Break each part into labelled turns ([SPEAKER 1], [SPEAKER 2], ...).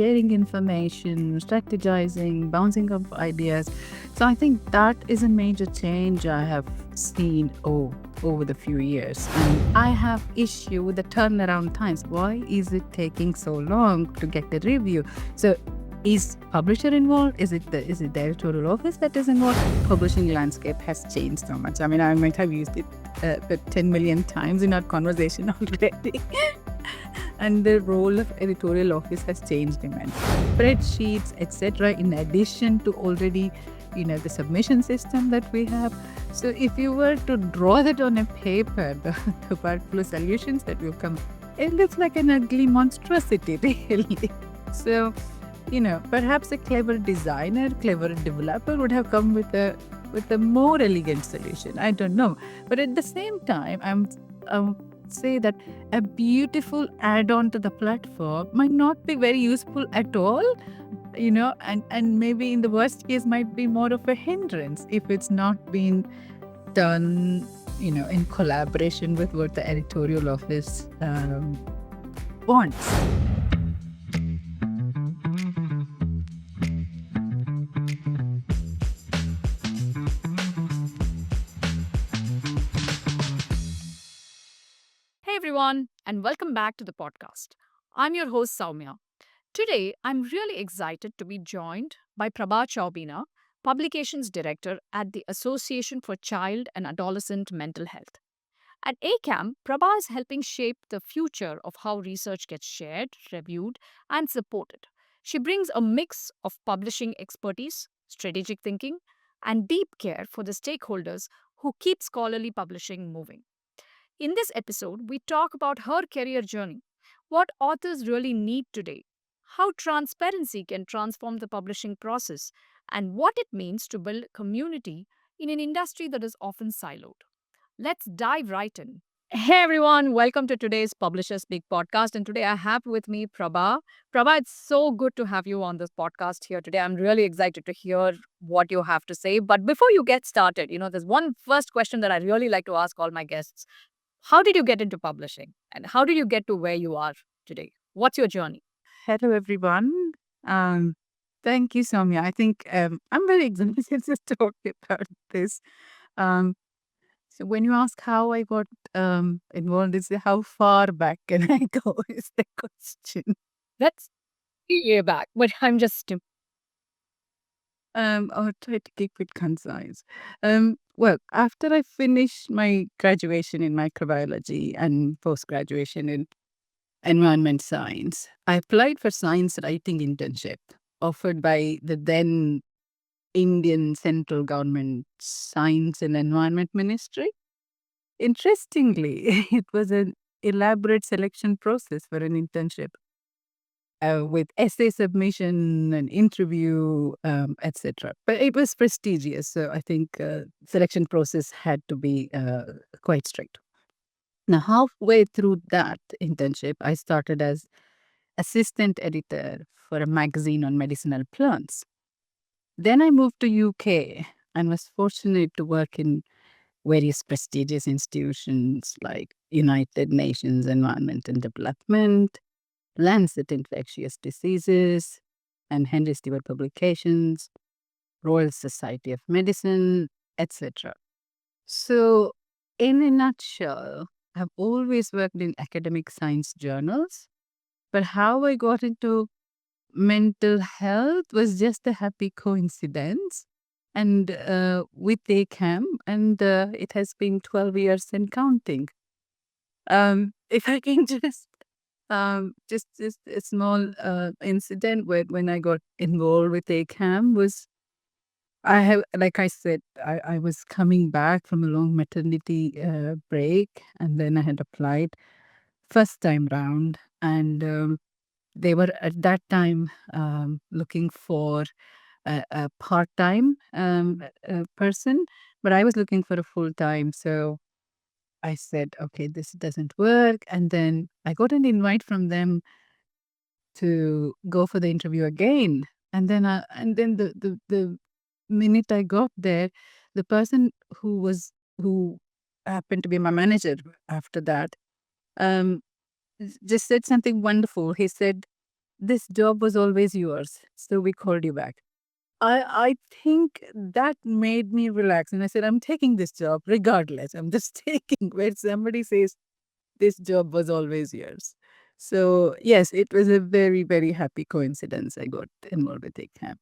[SPEAKER 1] sharing information, strategizing, bouncing off ideas. So I think that is a major change I have seen over the few years. And I have issue with the turnaround times. Why is it taking so long to get the review? So is publisher involved? Is it the editorial office that is involved? Publishing landscape has changed so much. I mean, I might have used it 10 million times in our conversation already. And the role of editorial office has changed immensely. Spreadsheets, etc. In addition to already, the submission system that we have. So if you were to draw that on a paper, the particular solutions that will come, it looks like an ugly monstrosity, really. So, perhaps a clever designer, clever developer would have come with a more elegant solution. I don't know. But at the same time, I say that a beautiful add-on to the platform might not be very useful at all, and maybe in the worst case might be more of a hindrance if it's not being done, in collaboration with what the editorial office wants.
[SPEAKER 2] Hey everyone, and welcome back to the podcast. I'm your host Sowmya. Today, I'm really excited to be joined by Prabha Choubina, Publications Director at the Association for Child and Adolescent Mental Health. At ACAMH, Prabha is helping shape the future of how research gets shared, reviewed, and supported. She brings a mix of publishing expertise, strategic thinking, and deep care for the stakeholders who keep scholarly publishing moving. In this episode, we talk about her career journey, what authors really need today, how transparency can transform the publishing process, and what it means to build community in an industry that is often siloed. Let's dive right in. Hey everyone, welcome to today's Publisherspeak Podcast. And today I have with me Prabha. Prabha, it's so good to have you on this podcast here today. I'm really excited to hear what you have to say. But before you get started, there's one first question that I really like to ask all my guests. How did you get into publishing and how did you get to where you are today? What's your journey?
[SPEAKER 1] Hello, everyone. Um, Thank you, Soumya. I think I'm very excited to talk about this. Um, so when you ask how I got involved, it's how far back can I go is the question.
[SPEAKER 2] That's a year back, but I'm just.
[SPEAKER 1] I'll try to keep it concise. Well, after I finished my graduation in microbiology and post-graduation in environment science, I applied for science writing internship offered by the then Indian central government science and environment ministry. Interestingly, it was an elaborate selection process for an internship with essay submission and interview, etc. But it was prestigious, so I think selection process had to be quite strict. Now, halfway through that internship, I started as assistant editor for a magazine on medicinal plants. Then I moved to UK and was fortunate to work in various prestigious institutions like United Nations Environment and Development, Lancet Infectious Diseases, and Henry Stewart Publications, Royal Society of Medicine, etc. So, in a nutshell, I've always worked in academic science journals, but how I got into mental health was just a happy coincidence. And with ACAM, and it has been 12 years and counting. If I can just a small incident where when I got involved with ACAM was like I said, I was coming back from a long maternity break, and then I had applied first time round, and they were at that time looking for a part-time person, but I was looking for a full-time. So I said, okay, this doesn't work. And then I got an invite from them to go for the interview again. And then the minute I got there, the person who happened to be my manager after that, just said something wonderful. He said, this job was always yours, so we called you back. I think that made me relax. And I said, I'm taking this job regardless. I'm just taking where somebody says this job was always yours. So yes, it was a very, very happy coincidence I got involved with ACAMH.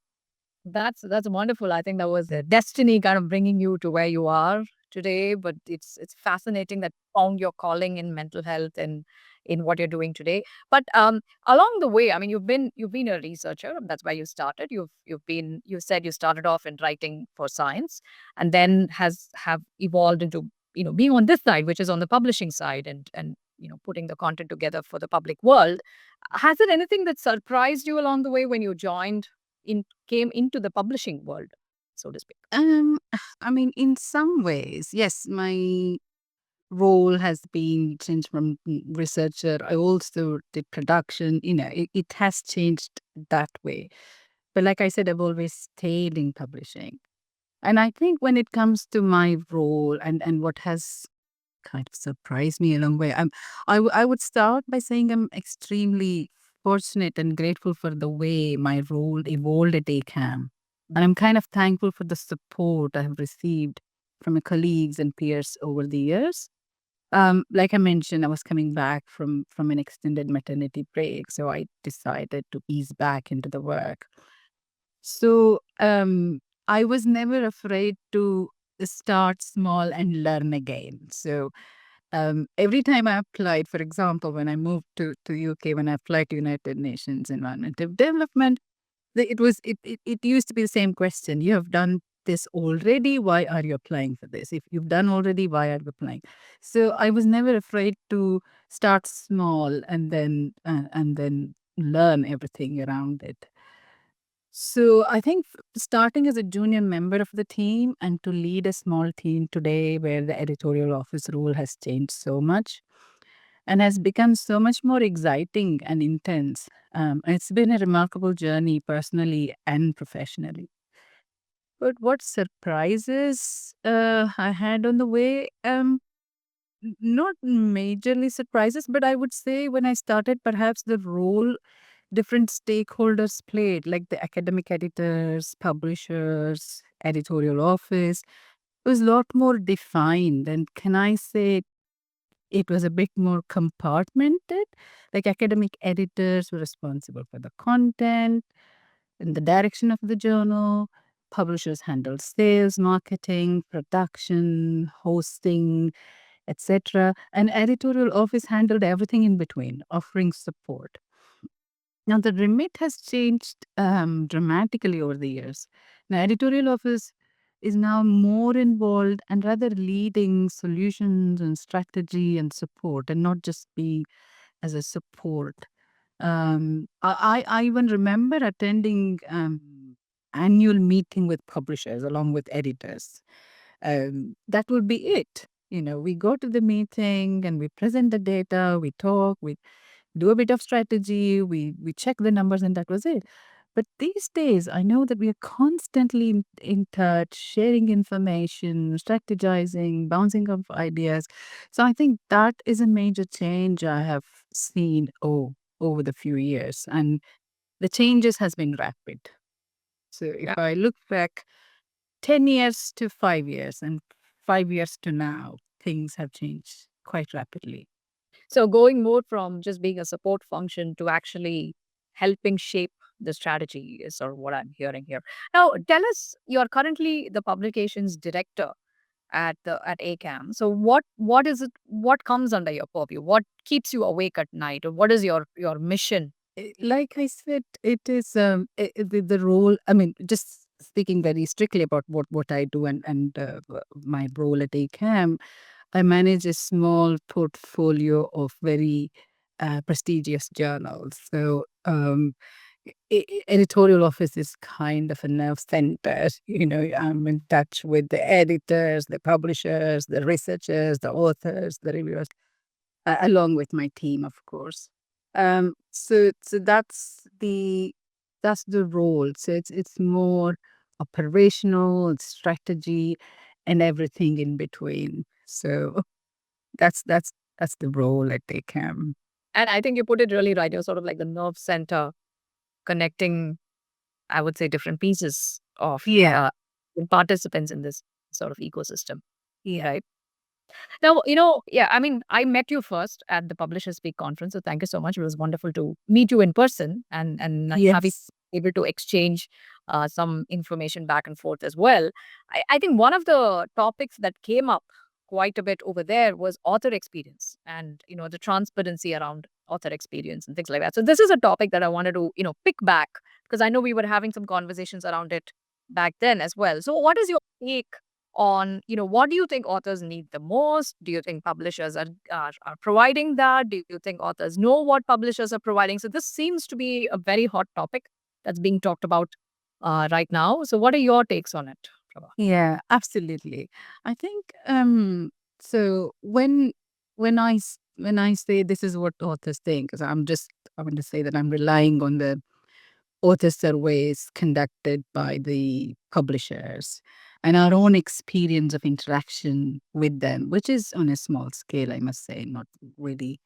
[SPEAKER 2] That's wonderful. I think that was the destiny kind of bringing you to where you are today. But it's fascinating that you found your calling in mental health and in what you're doing today. But along the way, I mean, you've been a researcher. That's why you started. You said you started off in writing for science, and then have evolved into being on this side, which is on the publishing side, and putting the content together for the public world. Has it anything that surprised you along the way when you came into the publishing world, so to speak?
[SPEAKER 1] Um, I mean, in some ways, yes, my role has been changed from researcher. I also did production. It has changed that way. But like I said, I've always stayed in publishing. And I think when it comes to my role and what has kind of surprised me along the way, I would start by saying I'm extremely fortunate and grateful for the way my role evolved at ACAM. And I'm kind of thankful for the support I have received from my colleagues and peers over the years. Like I mentioned, I was coming back from an extended maternity break, so I decided to ease back into the work. So I was never afraid to start small and learn again. So every time I applied, for example, when I moved to UK, when I applied to United Nations Environmental Development, it used to be the same question. You have done this already. Why are you applying for this? If you've done already, why are you applying? So I was never afraid to start small and then learn everything around it. So I think starting as a junior member of the team and to lead a small team today where the editorial office role has changed so much and has become so much more exciting and intense. It's been a remarkable journey personally and professionally. But what surprises I had on the way? Not majorly surprises, but I would say when I started, perhaps the role different stakeholders played, like the academic editors, publishers, editorial office, it was a lot more defined. And can I say it was a bit more compartmented? Like academic editors were responsible for the content and the direction of the journal. Publishers handled sales, marketing, production, hosting, etc. And editorial office handled everything in between, offering support. Now, the remit has changed dramatically over the years. Now, editorial office is now more involved and rather leading solutions and strategy and support, and not just being as a support. I even remember attending annual meeting with publishers along with editors. That would be it. We go to the meeting and we present the data, we talk, we do a bit of strategy, we check the numbers, and that was it. But these days, I know that we are constantly in touch, sharing information, strategizing, bouncing off ideas. So I think that is a major change I have seen over the few years, and the changes has been rapid. So if I look back 10 years to 5 years, and 5 years to now, things have changed quite rapidly.
[SPEAKER 2] So going more from just being a support function to actually helping shape the strategy is sort of what I'm hearing here. Now, tell us, you're currently the publications director at ACAM. So what is it? What comes under your purview? What keeps you awake at night? Or what is your mission?
[SPEAKER 1] Like I said, it is the role. I mean, just speaking very strictly about what I do and my role at ACAM, I manage a small portfolio of very prestigious journals. So editorial office is kind of a nerve center. I'm in touch with the editors, the publishers, the researchers, the authors, the reviewers, along with my team, of course. So that's the role. So it's more operational, strategy, and everything in between. So that's the role at ACAM.
[SPEAKER 2] And I think you put it really right. You're sort of like the nerve center connecting, I would say, different pieces of
[SPEAKER 1] Yeah.
[SPEAKER 2] participants in this sort of ecosystem,
[SPEAKER 1] Yeah.
[SPEAKER 2] right? Now, yeah, I mean, I met you first at the Publisherspeak conference, so thank you so much. It was wonderful to meet you in person and having
[SPEAKER 1] Yes.
[SPEAKER 2] able to exchange some information back and forth as well. I think one of the topics that came up quite a bit over there was author experience and the transparency around author experience and things like that. So this is a topic that I wanted to pick back because I know we were having some conversations around it back then as well. So what is your take on what do you think authors need the most? Do you think publishers are providing that? Do you think authors know what publishers are providing? So this seems to be a very hot topic that's being talked about right now. So what are your takes on it, Prabha?
[SPEAKER 1] Yeah, absolutely. I think so when I say this is what authors think, because I want to say that I'm relying on the author surveys conducted by the publishers and our own experience of interaction with them, which is on a small scale, I must say, not really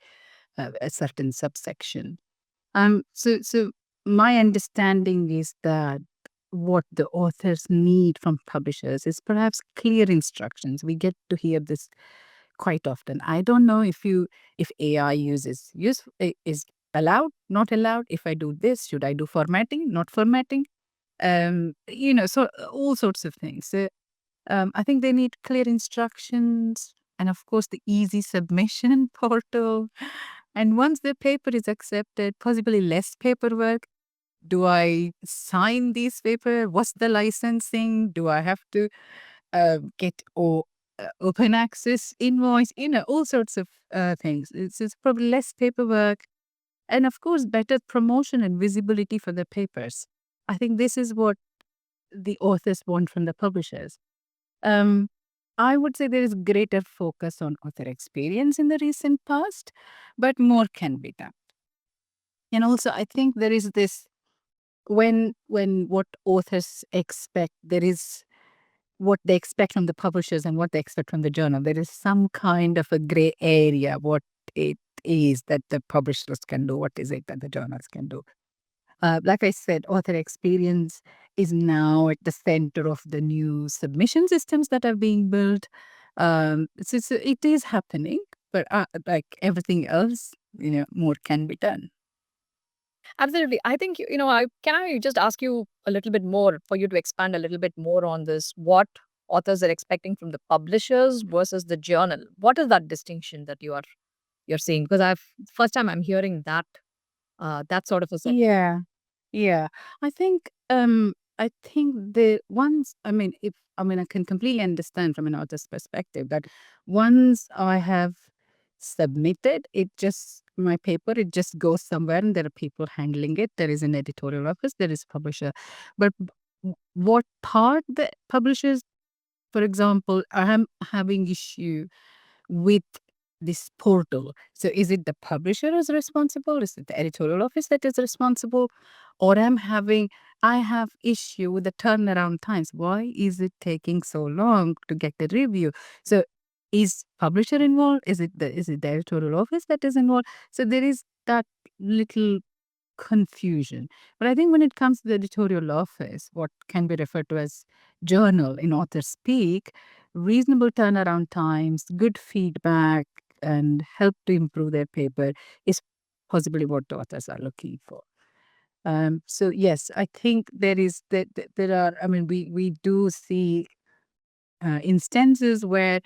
[SPEAKER 1] a certain subsection. So my understanding is that what the authors need from publishers is perhaps clear instructions. We get to hear this quite often. I don't know if AI is allowed, not allowed. If I do this, should I do formatting, not formatting? So all sorts of things. So I think they need clear instructions and, of course, the easy submission portal. And once the paper is accepted, possibly less paperwork. Do I sign these paper? What's the licensing? Do I have to get open access invoice? All sorts of things. It's probably less paperwork and, of course, better promotion and visibility for the papers. I think this is what the authors want from the publishers. Um, I would say there is greater focus on author experience in the recent past, but more can be done. And also, I think there is this when what authors expect, there is what they expect from the publishers and what they expect from the journal. There is some kind of a gray area what it is that the publishers can do, what is it that the journals can do. Like I said, author experience is now at the center of the new submission systems that are being built. It is happening, but like everything else, more can be done.
[SPEAKER 2] Absolutely. I think, can I just ask you a little bit more for you to expand a little bit more on this? What authors are expecting from the publishers versus the journal? What is that distinction that you're seeing? Because first time I'm hearing that sort of a set.
[SPEAKER 1] Yeah. Yeah, I think the once I can completely understand from an author's perspective that once I have submitted it, just my paper, it just goes somewhere and there are people handling it. There is an editorial office, there is publisher. But what part the publishers, for example, I am having issue with this portal. So is it the publisher is responsible? Is it the editorial office that is responsible? Or I have issue with the turnaround times. Why is it taking so long to get the review? So is publisher involved? Is it the editorial office that is involved? So there is that little confusion. But I think when it comes to the editorial office, what can be referred to as journal in author speak, reasonable turnaround times, good feedback, and help to improve their paper is possibly what the authors are looking for. So yes, I think there are. I mean, we do see instances where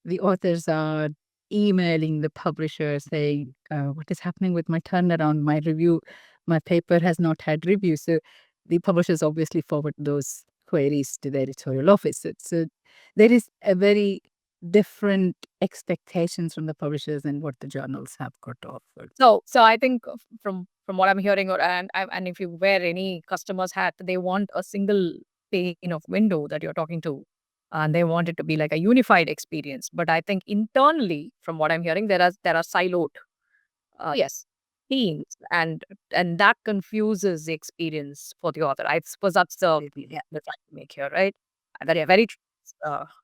[SPEAKER 1] the authors are emailing the publisher saying, "What is happening with my turnaround? My review, my paper has not had review." So the publishers obviously forward those queries to the editorial office. So there is a very different expectations from the publishers and what the journals have got to offer.
[SPEAKER 2] So I think from what I'm hearing, and if you wear any customer's hat, they want a single pane of window that you're talking to, and they want it to be like a unified experience. But I think internally, from what I'm hearing, there are siloed, yes, teams, and that confuses the experience for the author. I suppose that's the trying to make here, right? Very very true.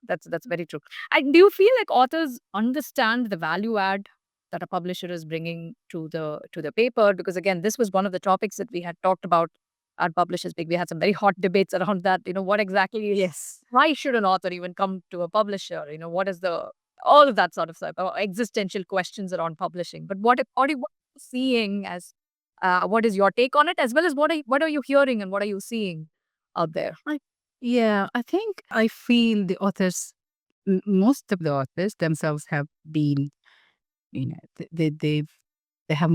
[SPEAKER 2] That's very true. And do you feel like authors understand the value add that a publisher is bringing to the paper? Because again, this was one of the topics that we had talked about at Publishers Big. We had some very hot debates around that. What exactly?
[SPEAKER 1] Yes.
[SPEAKER 2] Why should an author even come to a publisher? What is the all of that sort of stuff, existential questions around publishing. But what are you seeing as what is your take on it, as well as what are you hearing and what are you seeing out there?
[SPEAKER 1] Yeah, I think I feel the authors, most of the authors themselves have been, they have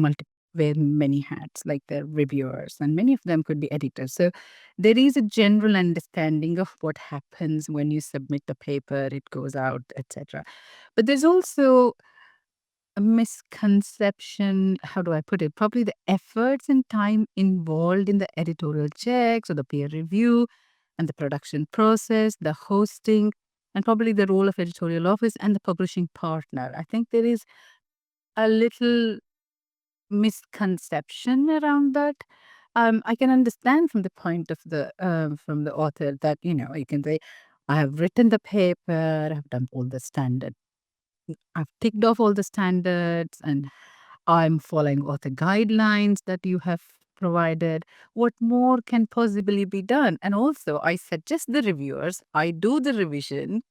[SPEAKER 1] wear many hats, like they're reviewers, and many of them could be editors. So there is a general understanding of what happens when you submit the paper, it goes out, etc. But there's also a misconception. How do I put it? Probably the efforts and time involved in the editorial checks or the peer review and the production process, the hosting, and probably the role of editorial office and the publishing partner. I think there is a little misconception around that. I can understand from the point of the from the author that you can say, I have written the paper, I've done all the standard, I've ticked off all the standards, and I'm following all the guidelines that you have provided. What more can possibly be done? And also, I suggest the reviewers, I do the revision,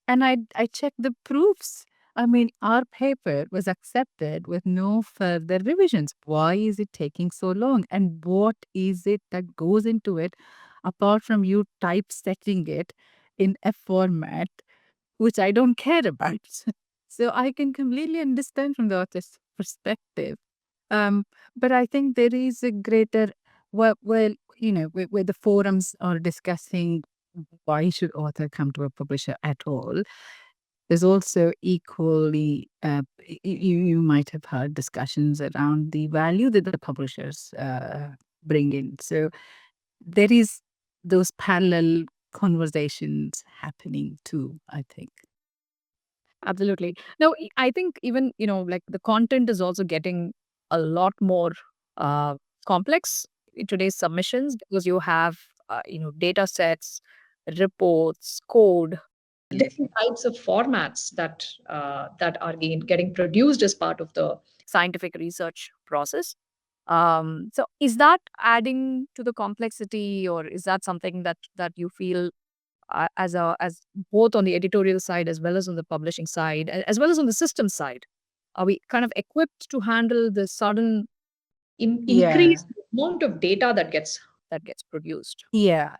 [SPEAKER 1] and I check the proofs. I mean, our paper was accepted with no further revisions. Why is it taking so long? And what is it that goes into it apart from you typesetting it in a format which I don't care about? So I can completely understand from the author's perspective. Um, but I think there is a greater, where the forums are discussing why should author come to a publisher at all. There's also equally, you might have heard discussions around the value that the publishers bring in. So there is those parallel conversations happening too, I think.
[SPEAKER 2] Absolutely. Now, I think even, like the content is also getting a lot more uh, complex in today's submissions because you have, data sets, reports, code, different types of formats that are getting produced as part of the scientific research process. So is that adding to the complexity, or is that something that you feel as both on the editorial side as well as on the publishing side, as well as on the system side, are we kind of equipped to handle the sudden
[SPEAKER 1] Yeah.
[SPEAKER 2] increased amount of data that gets produced?
[SPEAKER 1] Yeah,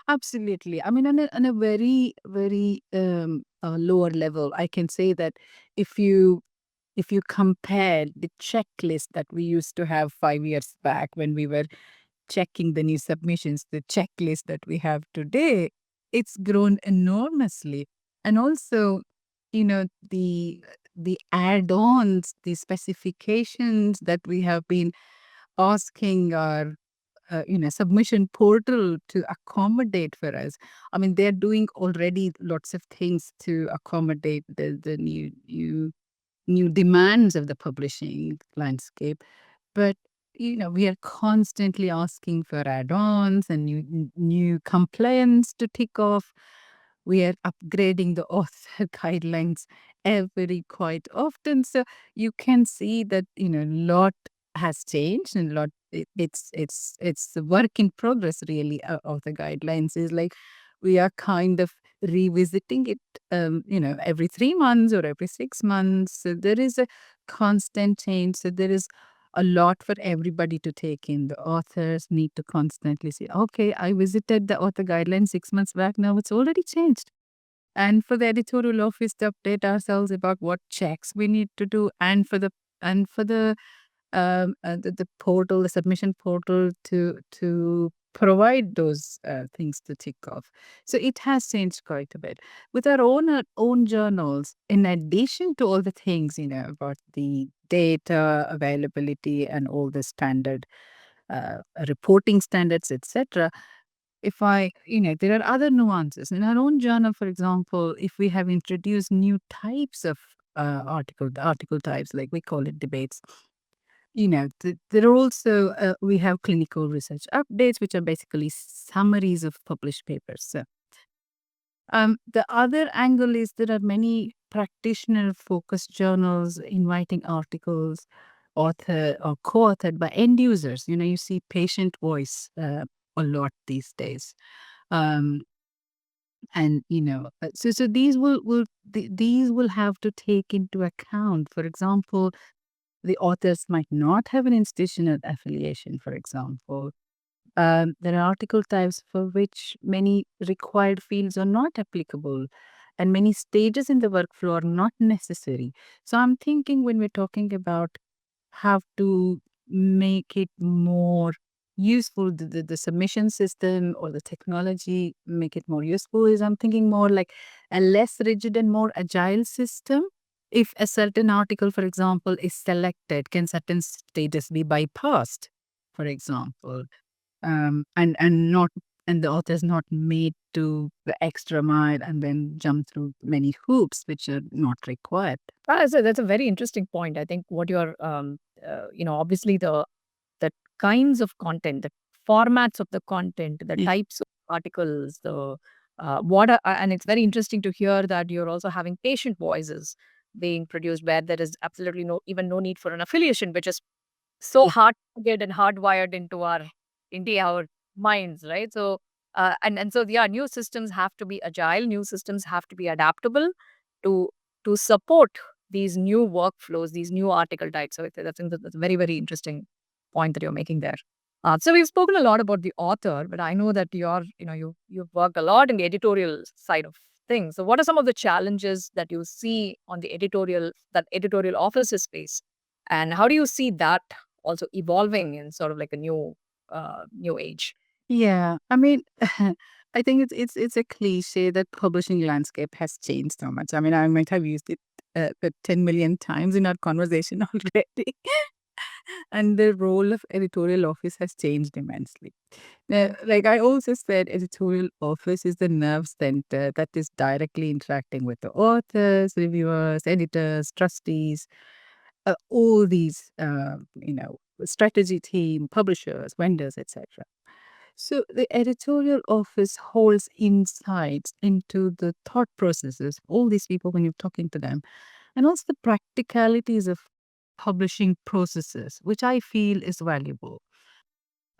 [SPEAKER 1] absolutely. I mean, on a very, very lower level, I can say that if you compare the checklist that we used to have 5 years back when we were checking the new submissions, the checklist that we have today, it's grown enormously. And also, the add-ons, the specifications that we have been asking our submission portal to accommodate for us. I mean, they're doing already lots of things to accommodate the new demands of the publishing landscape. But we are constantly asking for add-ons and new compliance to tick off. We are upgrading the author guidelines every quite often. So you can see that lot has changed, and lot it's a work in progress really, of the guidelines. Is like we are kind of revisiting it every 3 months or every 6 months. So there is a constant change. So there is a lot for everybody to take in. The authors need to constantly say, okay, I visited the author guidelines 6 months back. Now it's already changed. And for the editorial office to update ourselves about what checks we need to do, and for the portal, the submission portal, to provide those things to tick off. So it has changed quite a bit. With our own journals, in addition to all the things about the data availability and all the standard reporting standards, etc. If there are other nuances in our own journal. For example, if we have introduced new types of article types, like we call it debates, there are also, we have clinical research updates, which are basically summaries of published papers. So, the other angle is there are many practitioner focused journals inviting articles authored or co-authored by end users. You see patient voice a lot these days. Um, and so these will have to take into account, for example, the authors might not have an institutional affiliation, for example. There are article types for which many required fields are not applicable, and many stages in the workflow are not necessary. So I'm thinking, when we're talking about how to make it more useful, the submission system or the technology make it more useful, is I'm thinking more like a less rigid and more agile system. If a certain article, for example, is selected, can certain stages be bypassed, for example? And not, and the author is not made to the extra mile and then jump through many hoops which are not required.
[SPEAKER 2] So that's a very interesting point. I think what you're, obviously the kinds of content, the formats of the content, the
[SPEAKER 1] Yeah.
[SPEAKER 2] types of articles, the what are, and it's very interesting to hear that you're also having patient voices being produced where there is absolutely no need for an affiliation, which is so
[SPEAKER 1] Yeah.
[SPEAKER 2] hard to get and hardwired into our minds, right? So and so yeah, new systems have to be agile, new systems have to be adaptable to support these new workflows, these new article types. So that's a very, very interesting point that you're making there. So we've spoken a lot about the author, but I know that you've worked a lot in the editorial side of things. So what are some of the challenges that you see on the editorial offices face, and how do you see that also evolving in sort of like a new age?
[SPEAKER 1] Yeah, I mean, I think it's a cliche that publishing landscape has changed so much. I mean, I might have used it 10 million times in our conversation already. And the role of editorial office has changed immensely. Like I also said, editorial office is the nerve center that is directly interacting with the authors, reviewers, editors, trustees, all these, strategy team, publishers, vendors, etc. So the editorial office holds insights into the thought processes, all these people when you're talking to them, and also the practicalities of publishing processes, which I feel is valuable.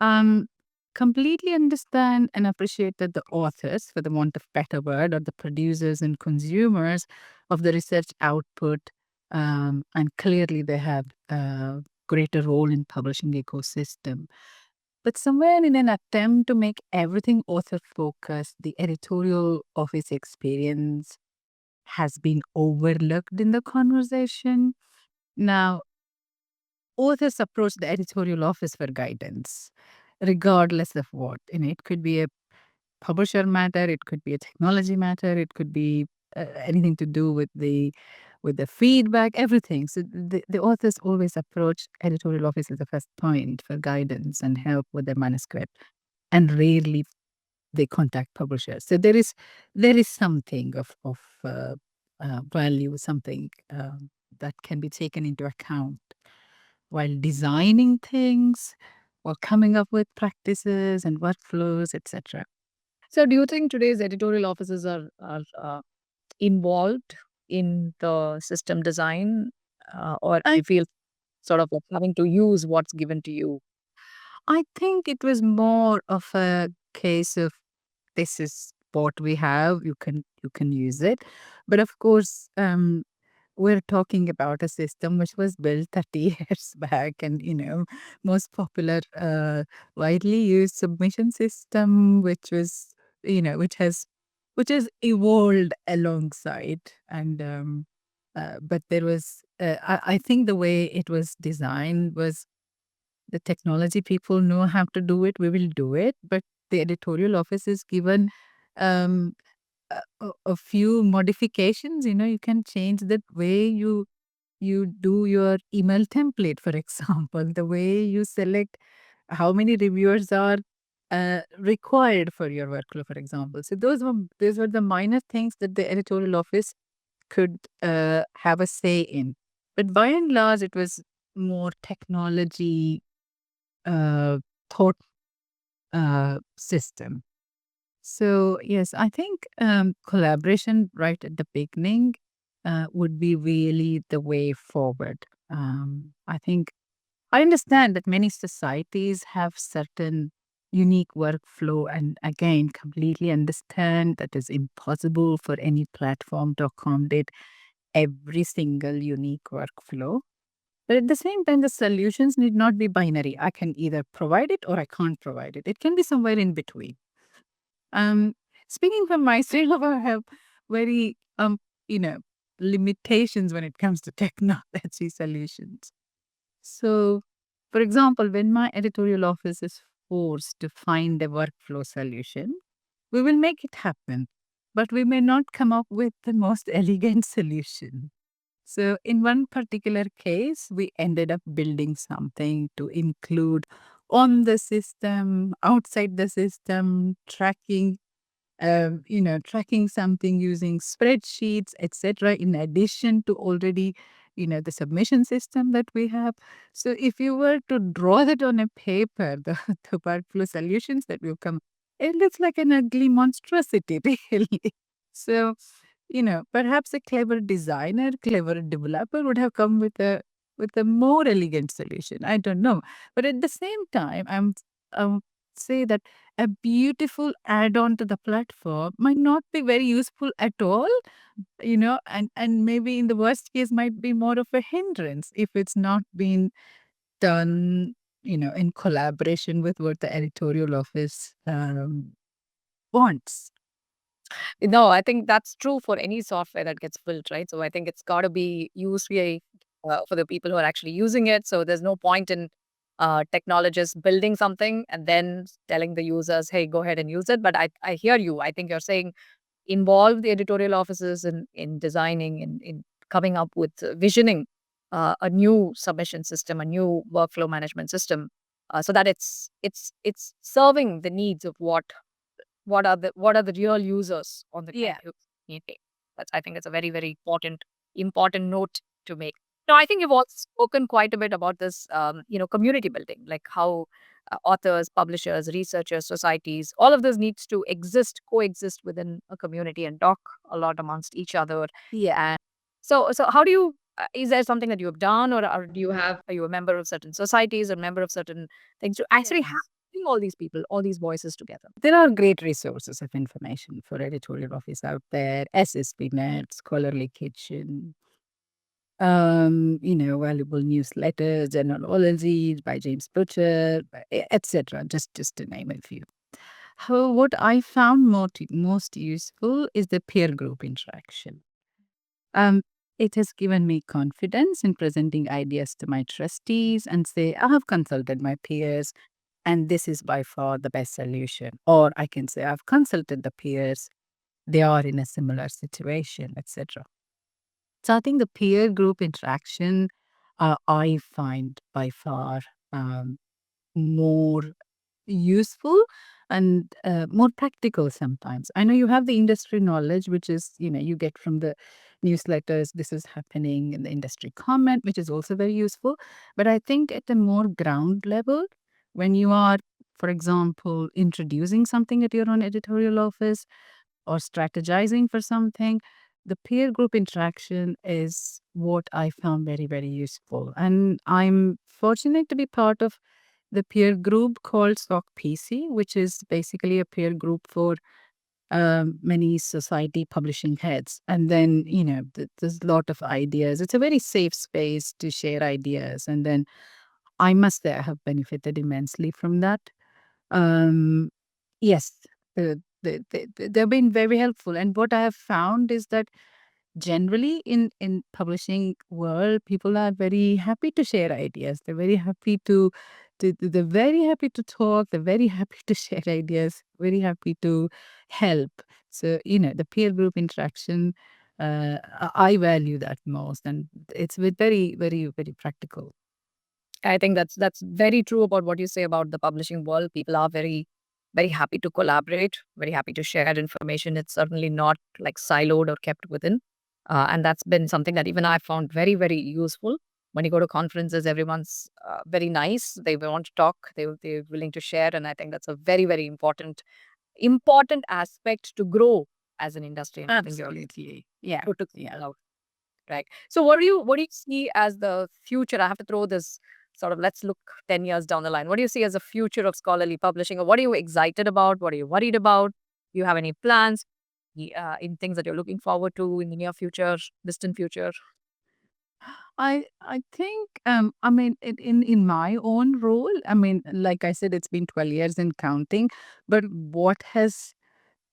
[SPEAKER 1] Um, Completely understand and appreciate that the authors, for the want of better word, or the producers and consumers of the research output, and clearly they have a greater role in publishing ecosystem. But somewhere in an attempt to make everything author focused, the editorial office experience has been overlooked in the conversation. Now, authors approach the editorial office for guidance, regardless of what. It could be a publisher matter, it could be a technology matter, it could be anything to do with the feedback, everything. So the authors always approach editorial office as the first point for guidance and help with their manuscript, and rarely they contact publishers. So there is something of value, something that can be taken into account while designing things, or coming up with practices and workflows, etc.
[SPEAKER 2] So do you think today's editorial offices are involved in the system design, or
[SPEAKER 1] I
[SPEAKER 2] you feel sort of like having to use what's given to you?
[SPEAKER 1] I think it was more of a case of, this is what we have, you can use it. But of course, we're talking about a system which was built 30 years back, and most popular, widely used submission system, which was, which has evolved alongside. And but there was, I think the way it was designed was, the technology people know how to do it, we will do it. But the editorial office is given um, a few modifications. You can change the way you do your email template, for example, the way you select how many reviewers are required for your workflow, for example. So those were the minor things that the editorial office could have a say in. But by and large, it was more technology uh, thought system. So yes, I think collaboration right at the beginning would be really the way forward. I think I understand that many societies have certain unique workflow, and again, completely understand that it's impossible for any platform to accommodate every single unique workflow. But at the same time, the solutions need not be binary. I can either provide it or I can't provide it. It can be somewhere in between. Um, Speaking for myself, I have very you know, limitations when it comes to technology solutions. So, for example, when my editorial office is forced to find a workflow solution, we will make it happen, but we may not come up with the most elegant solution. So, in one particular case, we ended up building something to include on the system, outside the system, tracking something using spreadsheets, etc., in addition to already, the submission system that we have. So if you were to draw that on a paper, the workflow solutions that will come, it looks like an ugly monstrosity, really. So, perhaps a clever designer, clever developer would have come with a more elegant solution. I don't know. But at the same time, I'm say that a beautiful add-on to the platform might not be very useful at all, and maybe in the worst case might be more of a hindrance if it's not been done, in collaboration with what the editorial office wants.
[SPEAKER 2] No, I think that's true for any software that gets built, right? So I think it's got to be used for the people who are actually using it. So there's no point in technologists building something and then telling the users, hey, go ahead and use it. But I hear you. I think you're saying involve the editorial offices in designing, in coming up with visioning a new submission system, a new workflow management system, so that it's serving the needs of what are the real users on the
[SPEAKER 1] Yeah.
[SPEAKER 2] net who need it. That's I think it's a very very important note to make. Now I think you've also spoken quite a bit about this, community building, like how authors, publishers, researchers, societies, all of this needs to coexist within a community and talk a lot amongst each other.
[SPEAKER 1] Yeah.
[SPEAKER 2] And so how do you? Is there something that you have done, or do you have? Are you a member of certain societies or member of certain things to actually have bring all these people, all these voices together?
[SPEAKER 1] There are great resources of information for editorial office out there, SSP Net, Scholarly Kitchen, valuable newsletters, genealogies by James Butcher, etc., just to name a few. However, what I found most useful is the peer group interaction. Um, it has given me confidence in presenting ideas to my trustees and say, I have consulted my peers and this is by far the best solution. Or I can say, I've consulted the peers, they are in a similar situation, etc. So I think the peer group interaction, I find by far um, more useful and more practical sometimes. I know you have the industry knowledge, which is, you get from the newsletters, this is happening in the industry comment, which is also very useful. But I think at a more ground level, when you are, for example, introducing something at your own editorial office or strategizing for something, the peer group interaction is what I found very, very useful. And I'm fortunate to be part of the peer group called SOC PC, which is basically a peer group for many society publishing heads. And then, there's a lot of ideas. It's a very safe space to share ideas. And then I must say I have benefited immensely from that. Um, yes, they've been very helpful. And what I have found is that generally in publishing world, people are very happy to share ideas. They're very happy they're very happy to talk. They're very happy to share ideas. Very happy to help. So the peer group interaction, I value that most, and it's very very very practical.
[SPEAKER 2] I think that's very true about what you say about the publishing world. People are very, very happy to collaborate, very happy to share information. It's certainly not like siloed or kept within. And that's been something that even I found very, very useful. When you go to conferences, everyone's very nice. They want to talk. They're willing to share, and I think that's a very, very important aspect to grow as an industry. And I think you're
[SPEAKER 1] Absolutely, yeah,
[SPEAKER 2] good to
[SPEAKER 1] yeah.
[SPEAKER 2] call out. Right. So what do you see as the future? I have to throw this sort of, let's look 10 years down the line. What do you see as the future of scholarly publishing, or what are you excited about? What are you worried about? Do you have any plans in things that you're looking forward to in the near future, distant future?
[SPEAKER 1] I think I mean in my own role, I mean, like I said, it's been 12 years and counting, but what has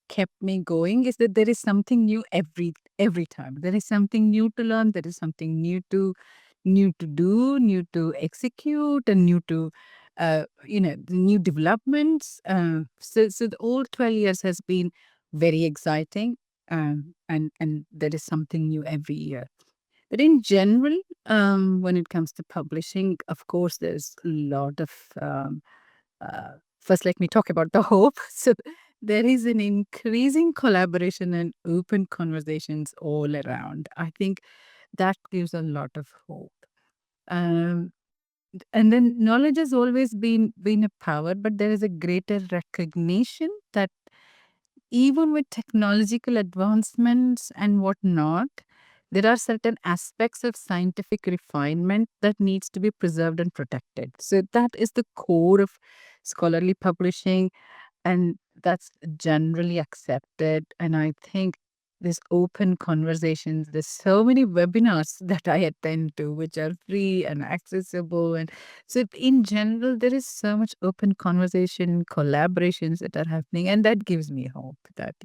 [SPEAKER 1] kept me going is that there is something new every time. There is something new to learn, there is something new to do, new to execute, and new to the new developments. So the old 12 years has been very exciting, and there is something new every year. But in general, when it comes to publishing, of course, there's a lot of. First, let me talk about the hope. So, there is an increasing collaboration and open conversations all around. I think that gives a lot of hope. Um, and then knowledge has always been a power, but there is a greater recognition that even with technological advancements and whatnot, there are certain aspects of scientific refinement that needs to be preserved and protected. So that is the core of scholarly publishing, and that's generally accepted. And I think this open conversations, there's so many webinars that I attend to, which are free and accessible. And so, in general, there is so much open conversation, collaborations that are happening. And that gives me hope that,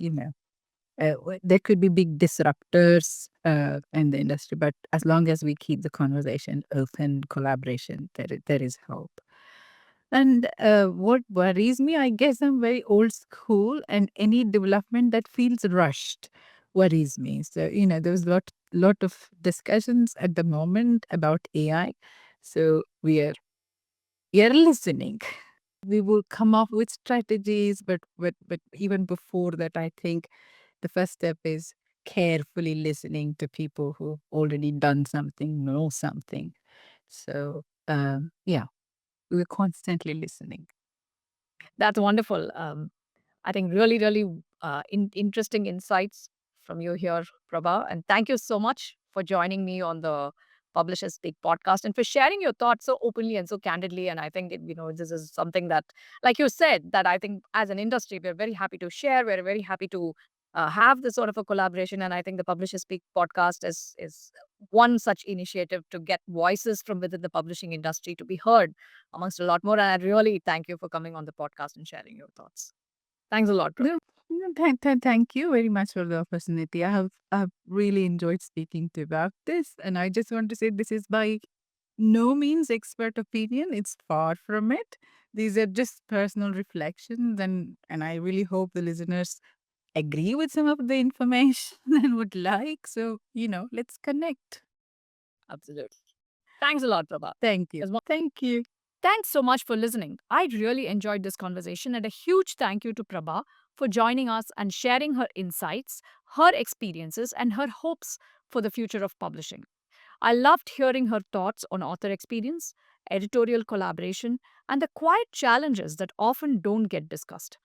[SPEAKER 1] there could be big disruptors in the industry, but as long as we keep the conversation open, collaboration, there is hope. And what worries me, I guess I'm very old school, and any development that feels rushed worries me. So, there's lot of discussions at the moment about AI. So we are listening. We will come up with strategies, but even before that, I think the first step is carefully listening to people who already done something, know something. So yeah, we're constantly listening.
[SPEAKER 2] That's wonderful. I think really, really interesting insights from you here, Prabha. And thank you so much for joining me on the Publishers Speak podcast and for sharing your thoughts so openly and so candidly. And I think, this is something that, like you said, that I think as an industry, we're very happy to share. We're very happy to have this sort of a collaboration. And I think the Publishers Speak podcast is one such initiative to get voices from within the publishing industry to be heard amongst a lot more. And I really thank you for coming on the podcast and sharing your thoughts. Thanks a lot, Prabha.
[SPEAKER 1] No, thank you very much for the opportunity. I've really enjoyed speaking to you about this, and I just want to say this is by no means expert opinion. It's far from it. These are just personal reflections, and I really hope the listeners agree with some of the information and would like. So, let's connect.
[SPEAKER 2] Absolutely. Thanks a lot, Prabha.
[SPEAKER 1] Thank you.
[SPEAKER 2] It was
[SPEAKER 1] Thank you.
[SPEAKER 2] Thanks so much for listening. I really enjoyed this conversation, and a huge thank you to Prabha for joining us and sharing her insights, her experiences, and her hopes for the future of publishing. I loved hearing her thoughts on author experience, editorial collaboration, and the quiet challenges that often don't get discussed.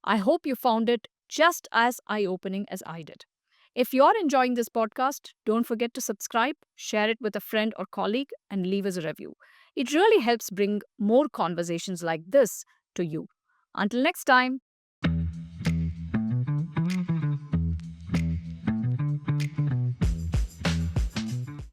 [SPEAKER 2] I hope you found it just as eye opening as I did. If you're enjoying this podcast, don't forget to subscribe, share it with a friend or colleague, and leave us a review. It really helps bring more conversations like this to you. Until next time,